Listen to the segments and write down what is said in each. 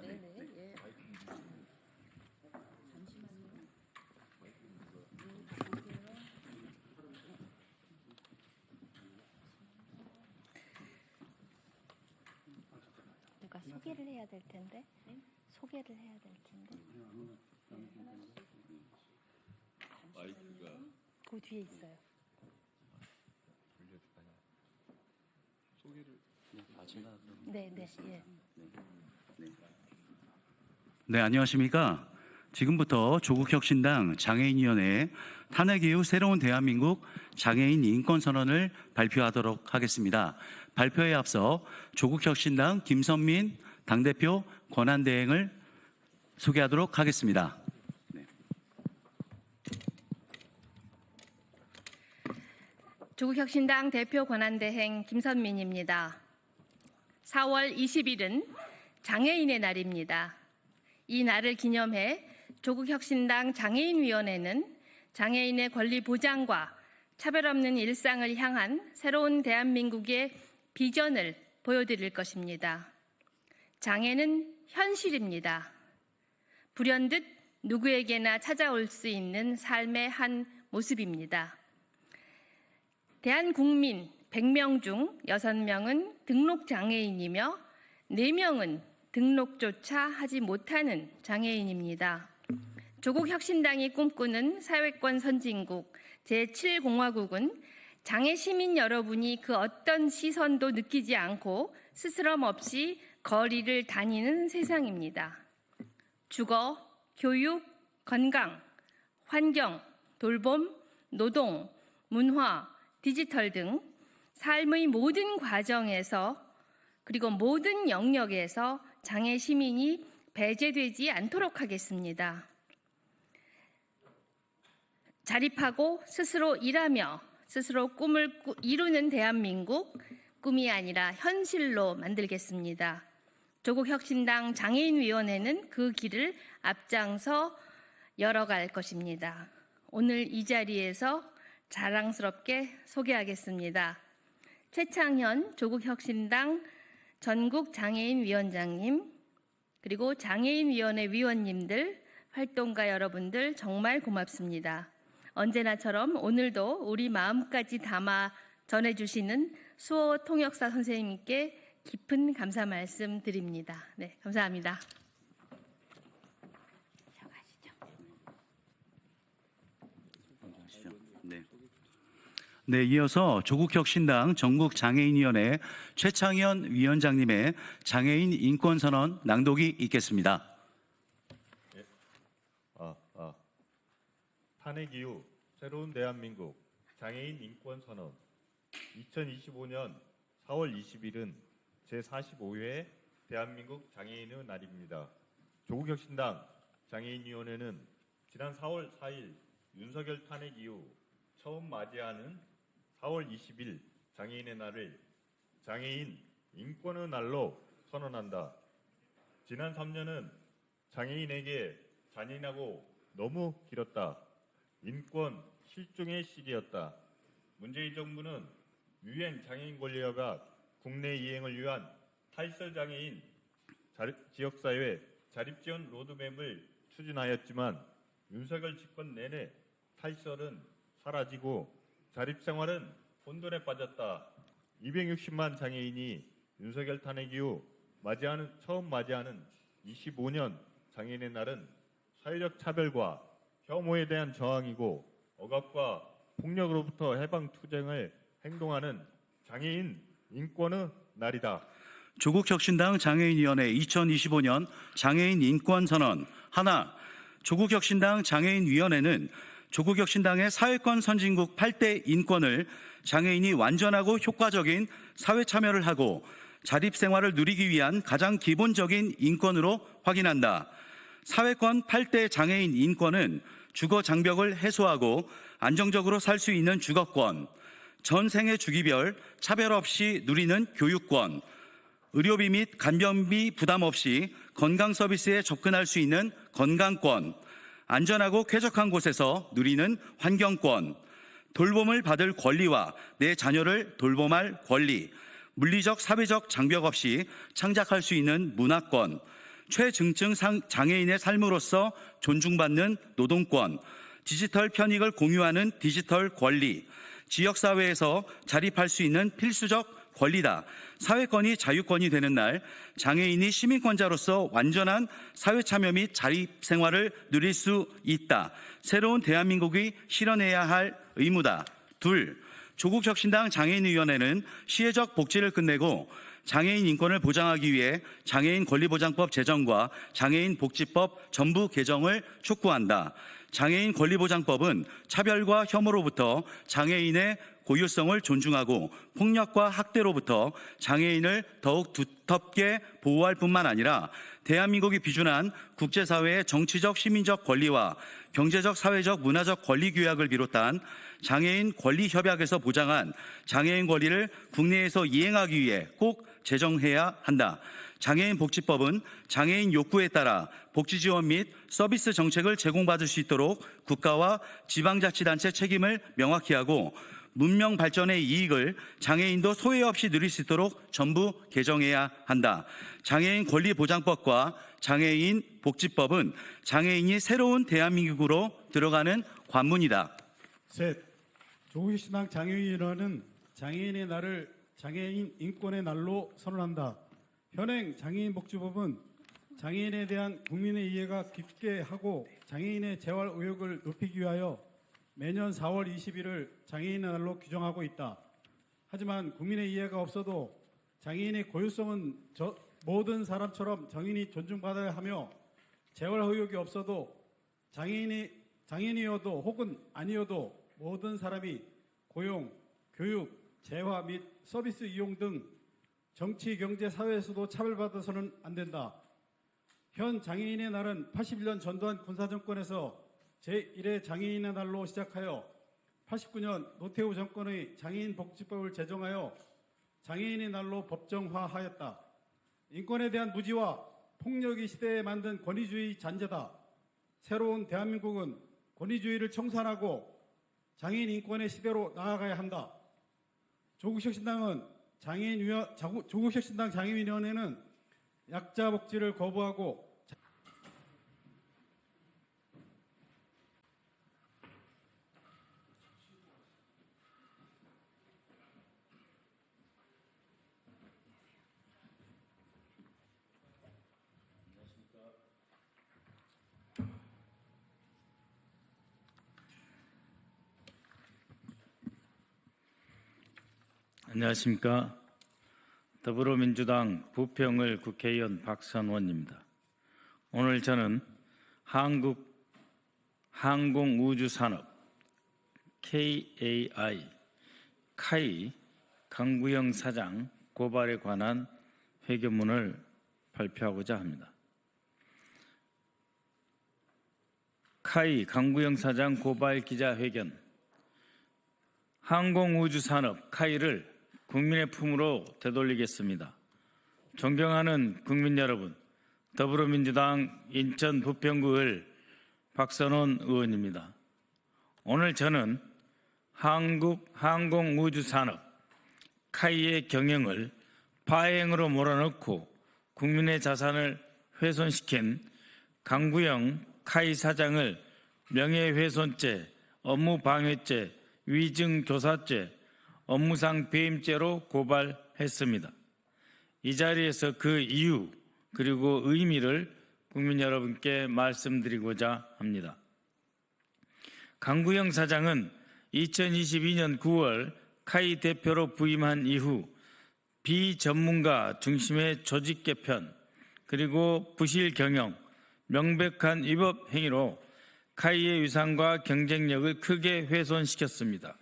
네네. 예. 잠시만요. 누가 소개를 해야 될 텐데. 소개를 해야 될 텐데. 마이크가 그 뒤에 있어요. 소개를 제가 네, 네, 예. 네, 안녕하십니까. 지금부터 조국혁신당 장애인위원회 탄핵 이후 새로운 대한민국 장애인 인권선언을 발표하도록 하겠습니다. 발표에 앞서 조국혁신당 김선민 당대표 권한대행을 소개하도록 하겠습니다. 조국혁신당 대표 권한대행 김선민입니다. 4월 20일은 장애인의 날입니다. 이 날을 기념해 조국혁신당 장애인위원회는 장애인의 권리 보장과 차별 없는 일상을 향한 새로운 대한민국의 비전을 보여드릴 것입니다. 장애는 현실입니다. 불현듯 누구에게나 찾아올 수 있는 삶의 한 모습입니다. 대한국민 100명 중 6명은 등록장애인이며 4명은 등록조차 하지 못하는 장애인입니다. 조국혁신당이 꿈꾸는 사회권 선진국 제7공화국은 장애 시민 여러분이 그 어떤 시선도 느끼지 않고 스스럼 없이 거리를 다니는 세상입니다. 주거, 교육, 건강, 환경, 돌봄, 노동, 문화, 디지털 등 삶의 모든 과정에서 그리고 모든 영역에서 장애 시민이 배제되지 않도록 하겠습니다. 자립하고 스스로 일하며 스스로 꿈을 이루는 대한민국, 꿈이 아니라 현실로 만들겠습니다. 조국혁신당 장애인위원회는 그 길을 앞장서 열어갈 것입니다. 오늘 이 자리에서 자랑스럽게 소개하겠습니다. 최창현 조국혁신당 전국장애인위원장님, 그리고 장애인위원회 위원님들, 활동가 여러분들 정말 고맙습니다. 언제나처럼 오늘도 우리 마음까지 담아 전해주시는 수호 통역사 선생님께 깊은 감사 말씀 드립니다. 네, 감사합니다. 네, 이어서 조국혁신당 전국장애인위원회 최창현 위원장님의 장애인 인권선언 낭독이 있겠습니다. 탄핵 이후 새로운 대한민국 장애인 인권선언 2025년 4월 20일은 제45회 대한민국 장애인의 날입니다. 조국혁신당 장애인위원회는 지난 4월 4일 윤석열 탄핵 이후 처음 맞이하는 4월 20일 장애인의 날을 장애인 인권의 날로 선언한다. 지난 3년은 장애인에게 잔인하고 너무 길었다. 인권 실종의 시기였다. 문재인 정부는 유엔 장애인 권리화가 국내 이행을 위한 탈설 장애인 지역사회 자립지원 로드맵을 추진하였지만 윤석열 집권 내내 탈설은 사라지고 자립생활은 혼돈에 빠졌다. 260만 장애인이 윤석열 탄핵 이후 처음 맞이하는 25년 장애인의 날은 사회적 차별과 혐오에 대한 저항이고 억압과 폭력으로부터 해방 투쟁을 행동하는 장애인 인권의 날이다. 조국혁신당 장애인위원회 2025년 장애인 인권선언 하나, 조국혁신당 장애인위원회는 조국혁신당의 사회권 선진국 8대 인권을 장애인이 완전하고 효과적인 사회 참여를 하고 자립생활을 누리기 위한 가장 기본적인 인권으로 확인한다. 사회권 8대 장애인 인권은 주거 장벽을 해소하고 안정적으로 살 수 있는 주거권, 전생애 주기별 차별 없이 누리는 교육권, 의료비 및 간병비 부담 없이 건강 서비스에 접근할 수 있는 건강권, 안전하고 쾌적한 곳에서 누리는 환경권, 돌봄을 받을 권리와 내 자녀를 돌봄할 권리, 물리적, 사회적 장벽 없이 창작할 수 있는 문화권, 최증증 장애인의 삶으로서 존중받는 노동권, 디지털 편익을 공유하는 디지털 권리, 지역사회에서 자립할 수 있는 필수적 권리다. 사회권이 자유권이 되는 날, 장애인이 시민권자로서 완전한 사회참여 및 자립생활을 누릴 수 있다. 새로운 대한민국이 실현해야 할 의무다. 둘, 조국혁신당 장애인위원회는 시혜적 복지를 끝내고 장애인 인권을 보장하기 위해 장애인 권리보장법 제정과 장애인 복지법 전부 개정을 촉구한다. 장애인 권리보장법은 차별과 혐오로부터 장애인의 고유성을 존중하고 폭력과 학대로부터 장애인을 더욱 두텁게 보호할 뿐만 아니라 대한민국이 비준한 국제사회의 정치적, 시민적 권리와 경제적, 사회적, 문화적 권리 규약을 비롯한 장애인 권리 협약에서 보장한 장애인 권리를 국내에서 이행하기 위해 꼭 제정해야 한다. 장애인 복지법은 장애인 욕구에 따라 복지 지원 및 서비스 정책을 제공받을 수 있도록 국가와 지방자치단체 책임을 명확히 하고 문명 발전의 이익을 장애인도 소외 없이 누릴 수 있도록 전부 개정해야 한다. 장애인 권리보장법과 장애인 복지법은 장애인이 새로운 대한민국으로 들어가는 관문이다. 셋, 조국혁신당 장애인위원회는 장애인의 날을 장애인 인권의 날로 선언한다. 현행 장애인복지법은 장애인에 대한 국민의 이해가 깊게 하고 장애인의 재활 의욕을 높이기 위하여 매년 4월 20일을 장애인의 날로 규정하고 있다. 하지만 국민의 이해가 없어도 장애인의 고유성은 모든 사람처럼 정인이 존중받아야 하며 재활 의욕이 없어도 장애인이어도 혹은 아니어도 모든 사람이 고용, 교육, 재화 및 서비스 이용 등 정치, 경제, 사회에서도 차별받아서는 안 된다. 현 장애인의 날은 81년 전두환 군사정권에서 제1회 장애인의 날로 시작하여 89년 노태우 정권의 장애인 복지법을 제정하여 장애인의 날로 법정화하였다. 인권에 대한 무지와 폭력이 시대에 만든 권위주의 잔재다. 새로운 대한민국은 권위주의를 청산하고 장애인 인권의 시대로 나아가야 한다. 조국혁신당 장애인위원회는 약자 복지를 거부하고 안녕하십니까. 더불어민주당 부평을 국회의원 박선원입니다. 오늘 저는 한국 항공우주산업 KAI 카이 강구영 사장 고발에 관한 회견문을 발표하고자 합니다. 카이 강구영 사장 고발 기자회견. 항공우주산업 카이를 국민의 품으로 되돌리겠습니다. 존경하는 국민 여러분, 더불어민주당 인천 부평구을 박선원 의원입니다. 오늘 저는 한국 항공우주산업 카이의 경영을 파행으로 몰아넣고 국민의 자산을 훼손시킨 강구영 카이 사장을 명예훼손죄, 업무방해죄, 위증교사죄, 업무상 배임죄로 고발했습니다. 이 자리에서 그 이유 그리고 의미를 국민 여러분께 말씀드리고자 합니다. 강구영 사장은 2022년 9월 카이 대표로 부임한 이후 비전문가 중심의 조직 개편 그리고 부실 경영, 명백한 위법 행위로 카이의 위상과 경쟁력을 크게 훼손시켰습니다.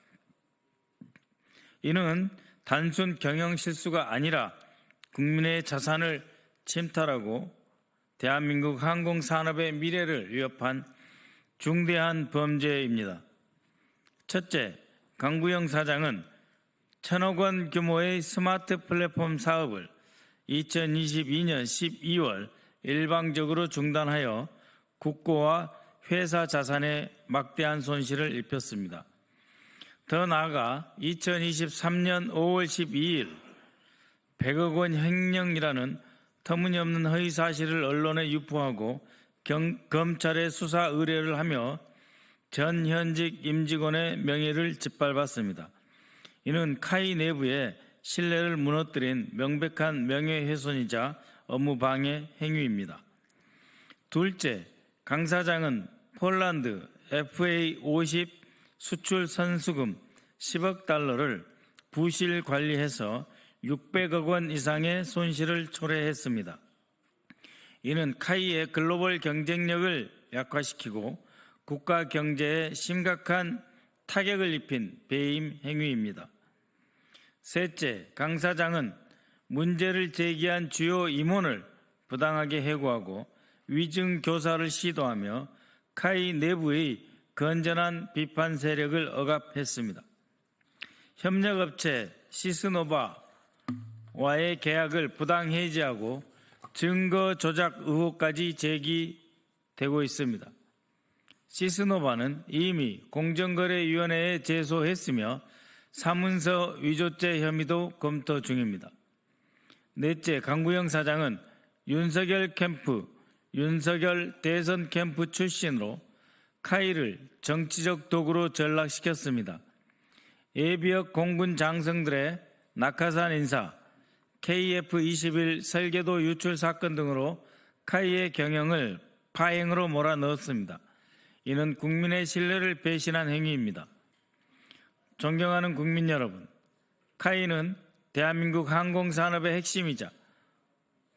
이는 단순 경영 실수가 아니라 국민의 자산을 침탈하고 대한민국 항공산업의 미래를 위협한 중대한 범죄입니다. 첫째, 강구영 사장은 1,000억 원 규모의 스마트 플랫폼 사업을 2022년 12월 일방적으로 중단하여 국고와 회사 자산에 막대한 손실을 입혔습니다. 더 나아가 2023년 5월 12일 100억 원 횡령이라는 터무니없는 허위 사실을 언론에 유포하고 검찰에 수사 의뢰를 하며 전 현직 임직원의 명예를 짓밟았습니다. 이는 카이 내부의 신뢰를 무너뜨린 명백한 명예훼손이자 업무방해 행위입니다. 둘째, 강 사장은 폴란드 FA50 수출 선수금 10억 달러를 부실 관리해서 600억 원 이상의 손실을 초래했습니다. 이는 카이의 글로벌 경쟁력을 약화시키고 국가 경제에 심각한 타격을 입힌 배임 행위입니다. 셋째, 강 사장은 문제를 제기한 주요 임원을 부당하게 해고하고 위증 교사를 시도하며 카이 내부의 건전한 비판 세력을 억압했습니다. 협력업체 시스노바와의 계약을 부당 해지하고 증거 조작 의혹까지 제기되고 있습니다. 시스노바는 이미 공정거래위원회에 제소했으며 사문서 위조죄 혐의도 검토 중입니다. 넷째, 강구영 사장은 윤석열 대선 캠프 출신으로 카이를 정치적 도구로 전락시켰습니다. 예비역 공군 장성들의 낙하산 인사, KF-21 설계도 유출 사건 등으로 카이의 경영을 파행으로 몰아넣었습니다. 이는 국민의 신뢰를 배신한 행위입니다. 존경하는 국민 여러분, 카이는 대한민국 항공산업의 핵심이자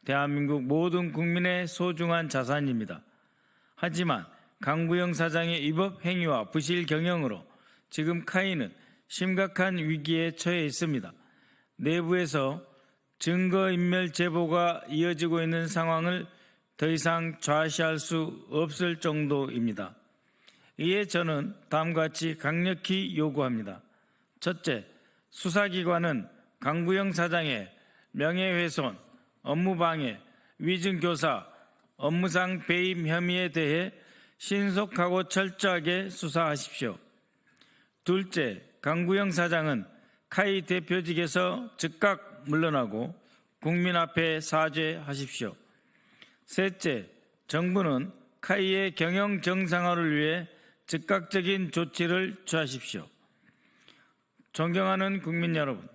대한민국 모든 국민의 소중한 자산입니다. 하지만 강구영 사장의 위법 행위와 부실 경영으로 지금 카이는 심각한 위기에 처해 있습니다. 내부에서 증거인멸 제보가 이어지고 있는 상황을 더 이상 좌시할 수 없을 정도입니다. 이에 저는 다음과 같이 강력히 요구합니다. 첫째, 수사기관은 강구영 사장의 명예훼손, 업무방해, 위증교사, 업무상 배임 혐의에 대해 신속하고 철저하게 수사하십시오. 둘째, 강구영 사장은 카이 대표직에서 즉각 물러나고 국민 앞에 사죄하십시오. 셋째, 정부는 카이의 경영 정상화를 위해 즉각적인 조치를 취하십시오. 존경하는 국민 여러분,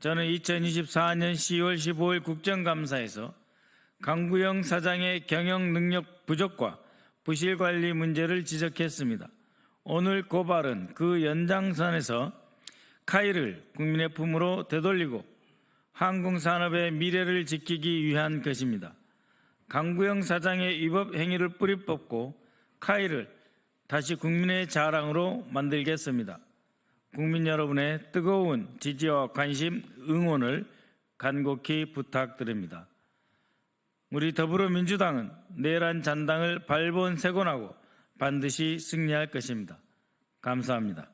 저는 2024년 10월 15일 국정감사에서 강구영 사장의 경영 능력 부족과 부실 관리 문제를 지적했습니다. 오늘 고발은 그 연장선에서 카이를 국민의 품으로 되돌리고 항공산업의 미래를 지키기 위한 것입니다. 강구영 사장의 위법 행위를 뿌리 뽑고 카이를 다시 국민의 자랑으로 만들겠습니다. 국민 여러분의 뜨거운 지지와 관심, 응원을 간곡히 부탁드립니다. 우리 더불어민주당은 내란 잔당을 발본색원하고 반드시 승리할 것입니다. 감사합니다.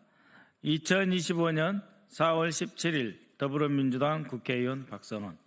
2025년 4월 17일 더불어민주당 국회의원 박선원.